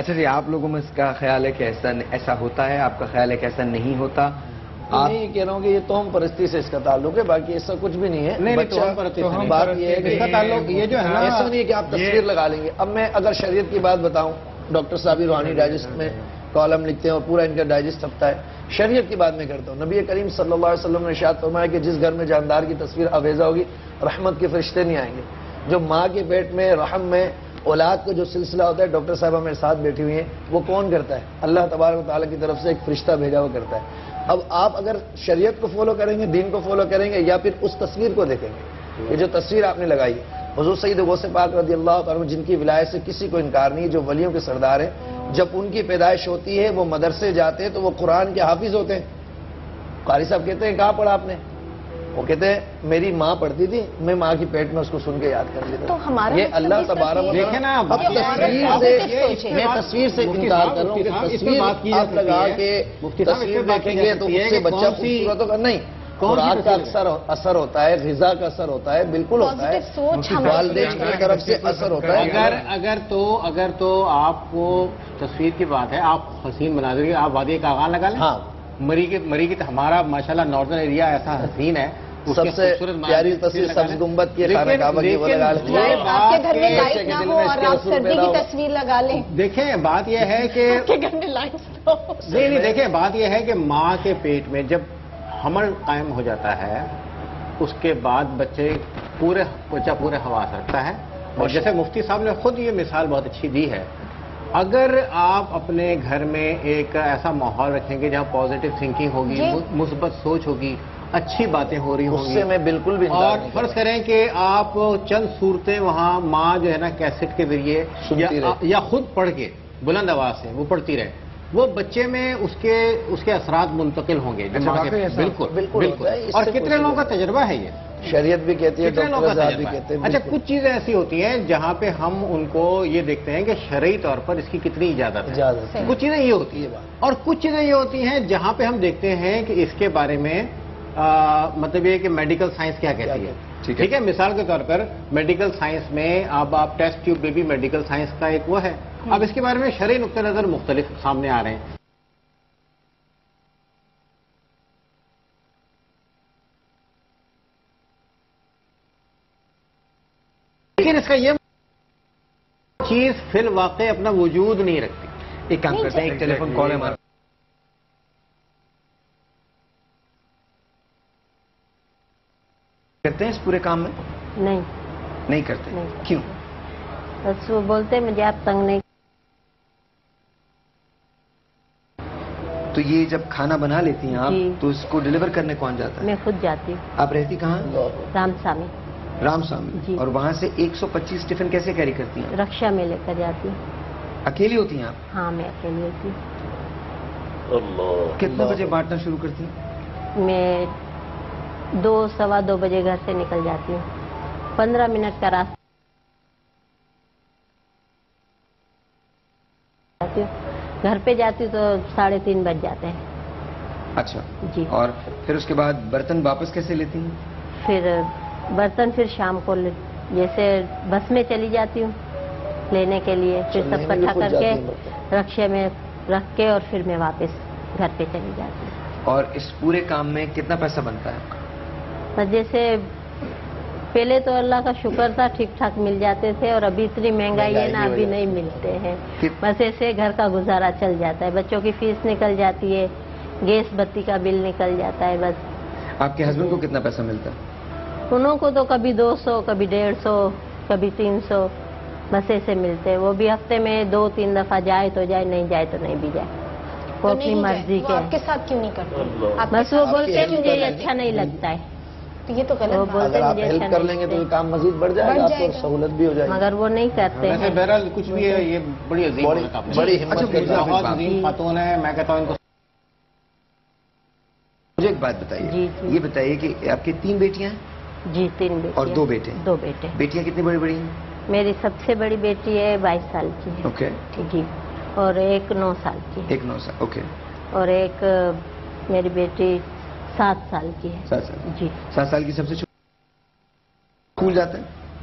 Doctor جی آپ لوگوں میں اس کا خیال ہے کہ ایسا ہوتا ہے، آپ کا خیال ہے کہ ایسا نہیں ہوتا؟ میں یہ کہہ رہا ہوں کہ یہ توہم پرستی سے اس کا تعلق ہے، باقی ایسا کچھ بھی نہیں ہے۔ بات یہ ہے کہ تعلق یہ جو ہے نا، ایسا نہیں ہے کہ آپ تصویر لگا لیں گے۔ اب میں اگر شریعت کی بات بتاؤں، ڈاکٹر صاحب روحانی ڈائجسٹ میں کالم لکھتے ہیں اور پورا ان کا ڈائجسٹ چھپتا ہے، شریعت کی بات میں کرتا ہوں۔ نبی کریم صلی اللہ علیہ وسلم نے ارشاد فرمایا کہ جس گھر میں جاندار کی تصویر آویزہ ہوگی، رحمت کے فرشتے نہیں آئیں گے۔ جو ماں کے پیٹ میں رحم میں اولاد کا جو سلسلہ ہوتا ہے، ڈاکٹر صاحب ہمارے ساتھ بیٹھی ہوئی ہیں، وہ کون کرتا ہے؟ اللہ تبارک و تعالیٰ کی طرف سے ایک فرشتہ بھیجا ہوا کرتا ہے۔ اب آپ اگر شریعت کو فالو کریں گے، دین کو فالو کریں گے، یا پھر اس تصویر کو دیکھیں گے، یہ جو تصویر آپ نے لگائی ہے، حضور سید غوث پاک رضی اللہ عنہ جن کی ولایت سے کسی کو انکار نہیں، جو ولیوں کے سردار ہیں، جب ان کی پیدائش ہوتی ہے وہ مدرسے جاتے ہیں تو وہ قرآن کے حافظ ہوتے ہیں۔ قاری صاحب کہتے ہیں کہاں پڑھا آپ نے؟ وہ کہتے ہیں میری ماں پڑھتی تھی، میں ماں کی پیٹ میں اس کو سن کے یاد کر لیتا ہوں۔ یہ اللہ تبارک و تعالیٰ اب میں تصویر سے انکار کر رہا ہوں کہ تصویر آپ لگا کے تصویر دیکھیں گے تو اس سے بچہ خوبصورت ہوگا، نہیں۔ خوراک کا اثر ہوتا ہے، غذا کا اثر ہوتا ہے، بالکل ہوتا ہے، والدین کی طرف سے اثر ہوتا ہے۔ اگر تو آپ کو تصویر کی بات ہے، آپ حسین مناظر کی، آپ وادی کاغان لگا لیں۔ ہاں، مری کی ہمارا ماشاءاللہ نارتھرن ایریا ایسا حسین ہے، سب سے پیاری تصویر سبز گنبد کی خانہ کعبہ کی وہ لگا لیں۔ آپ کے گھر میں لائٹ نہ ہو اور آپ سردی کی تصویر لگا لیں۔ دیکھیں بات یہ ہے کہ نہیں دیکھیں بات یہ ہے کہ ماں کے پیٹ میں جب حمل قائم ہو جاتا ہے، اس کے بعد بچہ پورے حواس رکھتا ہے، اور جیسے مفتی صاحب نے خود یہ مثال بہت اچھی دی ہے، اگر آپ اپنے گھر میں ایک ایسا ماحول رکھیں گے جہاں پازیٹیو تھنکنگ ہوگی، مثبت سوچ ہوگی، اچھی باتیں ہو رہی ہوں گی، اس سے میں بالکل بھی اور فرض کریں کہ آپ چند صورتیں وہاں ماں جو ہے نا کیسٹ کے ذریعے یا خود پڑھ کے بلند آواز سے وہ پڑھتی رہے، وہ بچے میں اس کے اثرات منتقل ہوں گے۔ بالکل اور کتنے لوگوں کا تجربہ ہے یہ، شریعت بھی کہتی ہے، ڈاکٹر صاحب بھی کہتے ہیں۔ اچھا کچھ چیزیں ایسی ہوتی ہیں جہاں پہ ہم ان کو یہ دیکھتے ہیں کہ شرعی طور پر اس کی کتنی اجازت ہے، کچھ چیزیں یہ ہوتی ہیں، اور کچھ چیزیں یہ ہوتی ہیں جہاں پہ ہم دیکھتے ہیں کہ اس کے بارے میں مطلب یہ کہ میڈیکل سائنس کیا کہتی ہے۔ ٹھیک ہے، مثال کے طور پر میڈیکل سائنس میں اب آپ test tube baby medical science کا ایک وہ ہے، اب اس کے بارے میں شرعی نقطہ نظر مختلف سامنے آ رہے ہیں۔ لیکن اس کا یہ چیز فی الواقع اپنا وجود نہیں رکھتی۔ ایک کام کرتے ہیں، ایک ٹیلی فون کال ہے ہمارا، کرتے ہیں اس پورے کام میں؟ نہیں کرتے، کیوں؟ بس وہ بولتے ہیں مجھے آپ تنگ نہیں۔ تو یہ جب کھانا بنا لیتی ہیں آپ تو اس کو ڈیلیور کرنے کون جاتا ہے؟ میں خود جاتی ہوں۔ آپ رہتی کہاں؟ رام سامی، اور وہاں سے 125 ٹفن کیسے کیری کرتی ہیں؟ رکشا میں لے کر جاتی ہوں۔ اکیلی ہوتی ہیں آپ؟ ہاں میں اکیلی ہوتی ہوں۔ کتنے بجے بانٹنا شروع کرتی ہیں؟ میں 2 سوا 2 بجے گھر سے نکل جاتی ہوں، 15 منٹ کا راستہ جاتی ہوں، گھر پہ جاتی ہوں تو 3:30 بج جاتے ہیں۔ اچھا جی، اور پھر اس کے بعد برتن واپس کیسے لیتی ہیں؟ پھر برتن پھر شام کو جیسے بس میں چلی جاتی ہوں لینے کے لیے، پھر سب اکٹھا کر کے رکشے میں رکھ کے اور پھر میں واپس گھر پہ چلی جاتی ہوں۔ اور اس پورے کام میں کتنا پیسہ بنتا ہے؟ جیسے پہلے تو اللہ کا شکر تھا ٹھیک ٹھاک مل جاتے تھے، اور ابھی اتنی مہنگائی ہے نا، ابھی نہیں ملتے ہیں، بس ایسے گھر کا گزارا چل جاتا ہے، بچوں کی فیس نکل جاتی ہے، گیس بتی کا بل نکل جاتا ہے بس۔ آپ کے ہسبینڈ کو کتنا پیسہ ملتا ہے؟ انہوں کو تو کبھی 200، کبھی 150، کبھی 300 بس ایسے ملتے ہیں، وہ بھی ہفتے میں 2-3 دفعہ جائے تو جائے، نہیں جائے تو نہیں بھی جائے، وہ اپنی مرضی کے۔ آپ کے ساتھ کیوں نہیں کرتے؟ بس وہ بولتے ہیں مجھے یہ اچھا نہیں لگتا ہے، یہ تو غلط بات ہے۔ اگر آپ ہیلپ کر لیں گے تو یہ کام مزید بڑھ جائے گا، آپ کو سہولت بھی ہو جائے گی، مگر وہ نہیں کرتے ہیں۔ بہرحال کچھ بھی ہے، یہ بڑی عظیم بڑی ہمت کے ساتھ بہت عظیم خاتون ہے، میں کہتا ہوں ان کو۔ مجھے ایک بات بتائیے، یہ بتائیے کہ آپ کی 3 بیٹیاں ہیں؟ جی 3 بیٹے اور 2 بیٹے؟ 2 بیٹے۔ بیٹیاں کتنی بڑی بڑی ہیں؟ میری سب سے بڑی بیٹی ہے 22 سال کی ہے، اوکے جی، اور ایک 9 سال کی ہے، ایک 9 سال، اوکے، اور ایک میری بیٹی 7 سال کی ہے۔ 7 سال جی 7 سال کی سب سے چھوٹی اسکول جاتا ہے؟